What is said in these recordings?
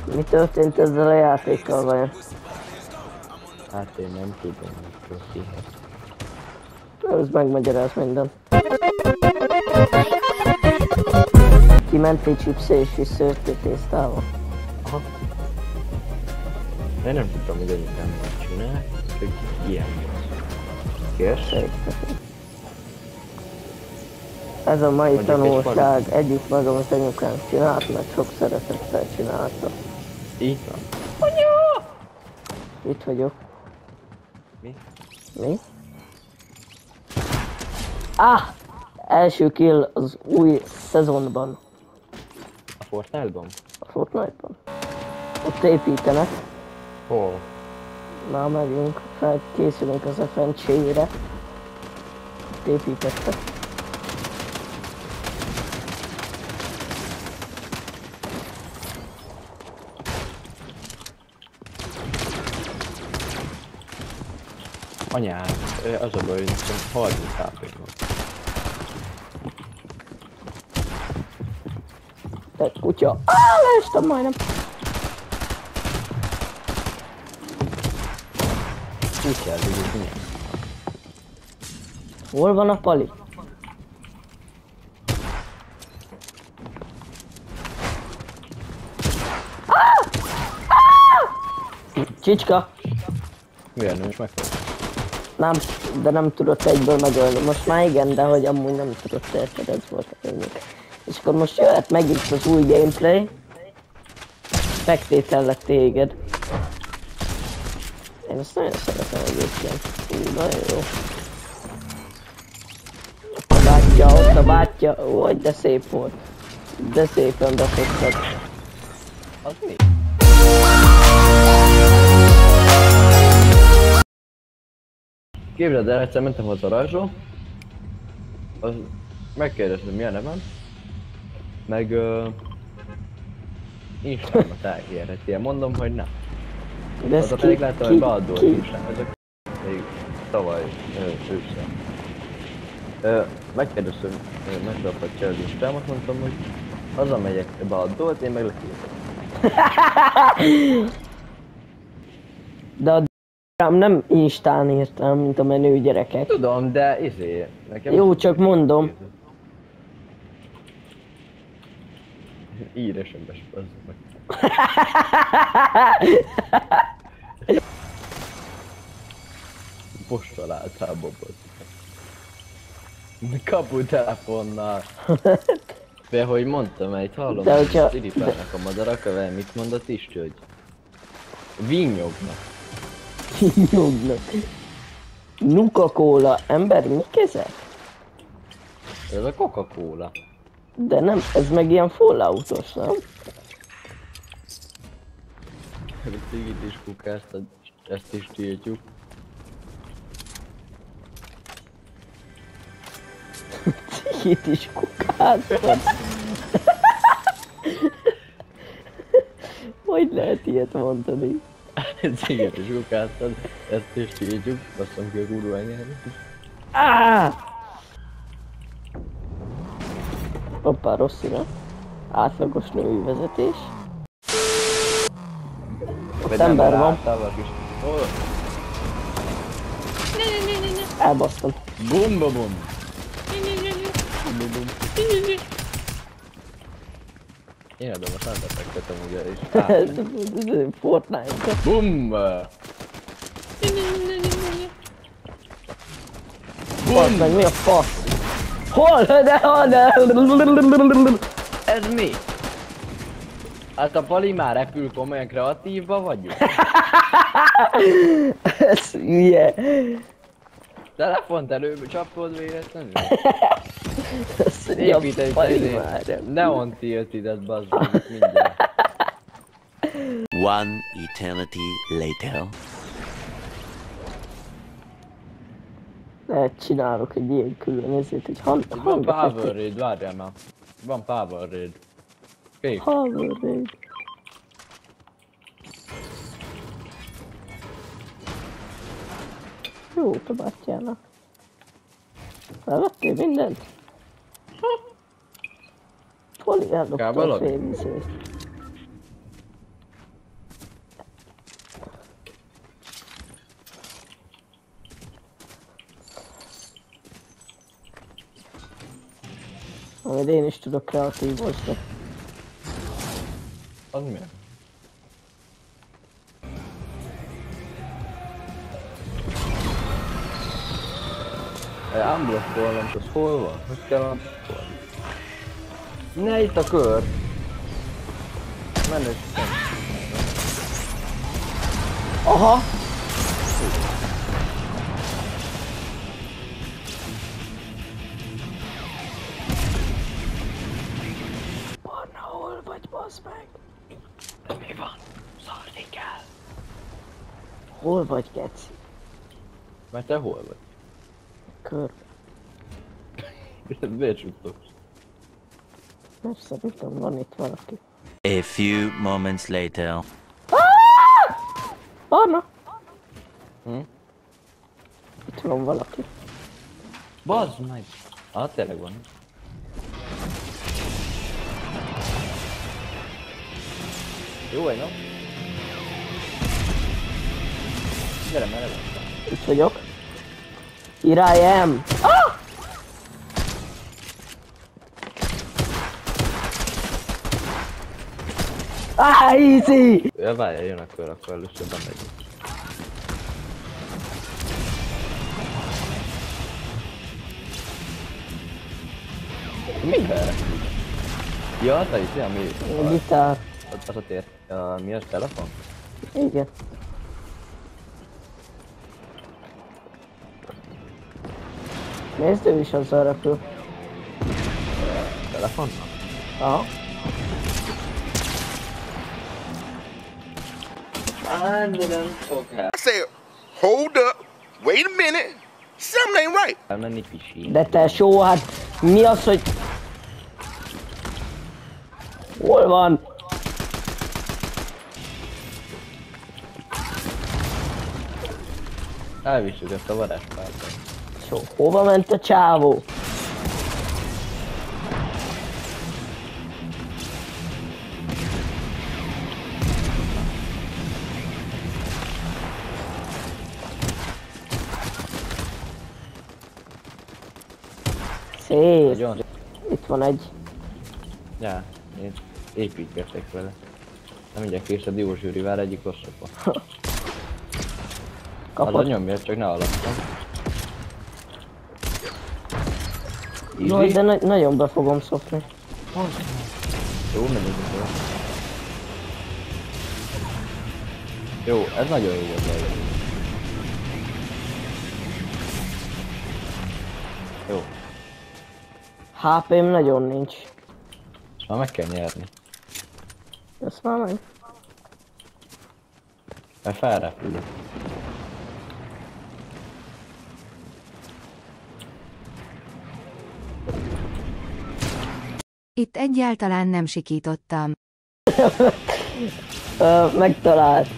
Mi történt ezzel a játékkal vajon? Hát én nem tudom, hogy kihez. Ez megmagyaráz minden. Kiment egy chipsze és visszajött egy tésztával. Aha. Én nem tudom, hogy anyukám mit csinál, hogy ilyen volt. Kérsz? Ez a mai Mondjuk tanulság, együtt magam az anyukám csinált, mert sok szeretettel csinálta. Így van. Anya! Itt vagyok. Mi? Mi? Ah! Első kill az új szezonban. A Fortnite-ban? A Fortnite-ban. Ott építenek. Hol? Na, megyünk, felkészülünk az FNC-re. Ott építettek. Anyám, az a baj, hogy nekem 30 HP van. Egy kutya. Leestem majdnem. Úgy kell, hogy ez milyen. Hol van a pali? Csicska! Milyen nem is megfog? Nem, de nem tudott egyből megölni. Most már igen, de hogy amúgy nem tudott, érted, ez volt a lényeg. És akkor most jöhet megint az új gameplay. Megtétellek téged. Én azt nagyon szeretem egyébként. Nagyon jó. Ott a bátyja, hogy de szép volt. De szépen befogtad. Az mi? Képzeld el, egyszer mentem a garázsra, az megkérdeztem mi a nevem, meg Instámat elkérhetél, mondom, hogy nem. De Az a pedig láttam, hogy beadolt Instám, ezek még tavaly ősszel. Megkérdeztem, megdobhatja az Instámat, mondtam, hogy hazamegyek beadolt, én meg lekírtam. De a d***ám nem Instán írtam, mint a menő gyerekek. Tudom, de nekem... Jó, csak mondom. Íresen bespazd meg. Most találtál Bobot. Kaputelefonnal. De hogy mondtam, egy hallom, de hogy hogyha... ciripálnak a madarak, a mit mondott Isti, hogy vinnyognak. Nyugnak. Nuka-Cola, ember, mik ezek? Ez a Coca-Cola. De nem, ez meg ilyen Falloutos, nem? A cigit is kukáztad, ezt is tiltjuk. Cigit is kukáztad. Hogy lehet ilyet mondani? Cigit is kukáztad, ezt is tiltjuk, basszom ki a kurva engedni. Hoppá, rossz irány. Átlagos női vezetés. Ott ember van. Elbasztam. Bum bum bum. Én adom a sound effectet amúgy is. Fortnite. Bum! Bum! Meg mi a fasz? Hol? De hol? De... Ez mi? Hát a Pali már repül, komolyan kreatívba vagyunk. Ez hülye. Telefont előbb csapod véletlenül. Épít egy neon tiltidet bazd meg mindjárt. One eternity later. Lehet csinálok egy ilyen külön ezért, hogy Van Power Raid, várjál már. Van Power Raid. Kék. Power Raid. Jó, a bátyjának. Felvettél mindent? Poli eldobta a félvizét. Amit én is tudok kreatívosni. Az mi? Unblockolnom, az hol van? Hogy kell unblockolni? Ne itt a kör! Menő. Aha! Barna, hol vagy, bazd meg? Mi van? Szarni kell. Hol vagy, geci? Mert te hol vagy? Kör. Miért csuttok? Mert szerintem van itt valaki. A few moments later. Barna! Hm? Itt van valaki. Bazd meg! Ah, tényleg van. Jó vagy, no? Gyere, merre vagy? Itt vagyok. Here I am. Ah! Easy! Ja, várjál, jön akkor először bemegyünk. Mivel? Ja, te is, ami... A gitár. Az a tér... mi az, telefon? Igen. Nézd, ő is azzal repül. Telefon? Aha. Nem fog el. I said, hold up, wait a minute, something ain't right. Elmenni pisilni. De te só, hát mi az, hogy... Hol van? Elvisszük ezt a varázspártot. Só, hova ment a csávó? Szép. Nagyon. Itt van egy. Ja, én építgettek vele. Nem mindjárt kész a diózsűrivel egyik rosszabb van. Az a Kapott. nyomja, csak ne alattam. Jaj, de nagyon be fogom szopni. Jó, menjünk fel. Jó, ez nagyon jó volt. Jó, HP-m nagyon nincs. már meg kell nyerni. Ezt már meg. Mert felrepülök. Itt egyáltalán nem sikítottam. Megtalált.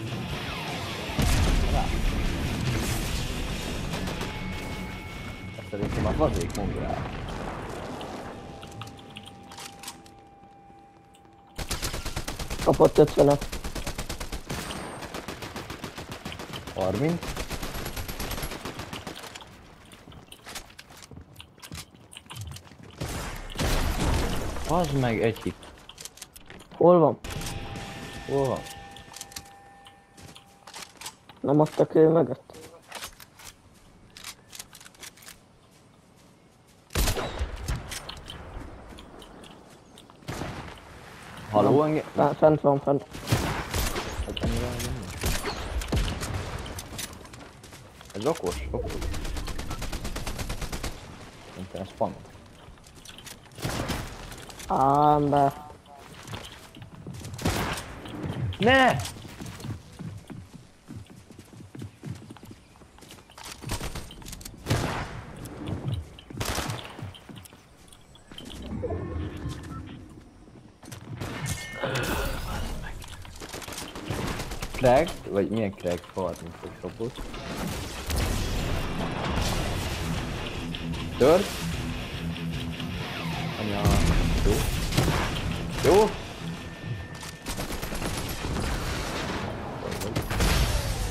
Ezt szerintem a fazék mondja rá. Kapott 50-et. 30. Az meg egy hit. Hol van? Hol van? Nem adtak ő mögött. Halló engem? Fent van, fent. Ez okos, okos. Szerintem ez spam. Ám be. Ne! Crack? Vagy milyen crack? 30 kapott. Tört? Anya... Jó? Jó?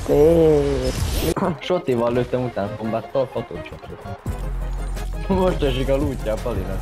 Szép. Sotival lőttem után bombáttal, fotócsapot. Most esik a lootja a Palinak.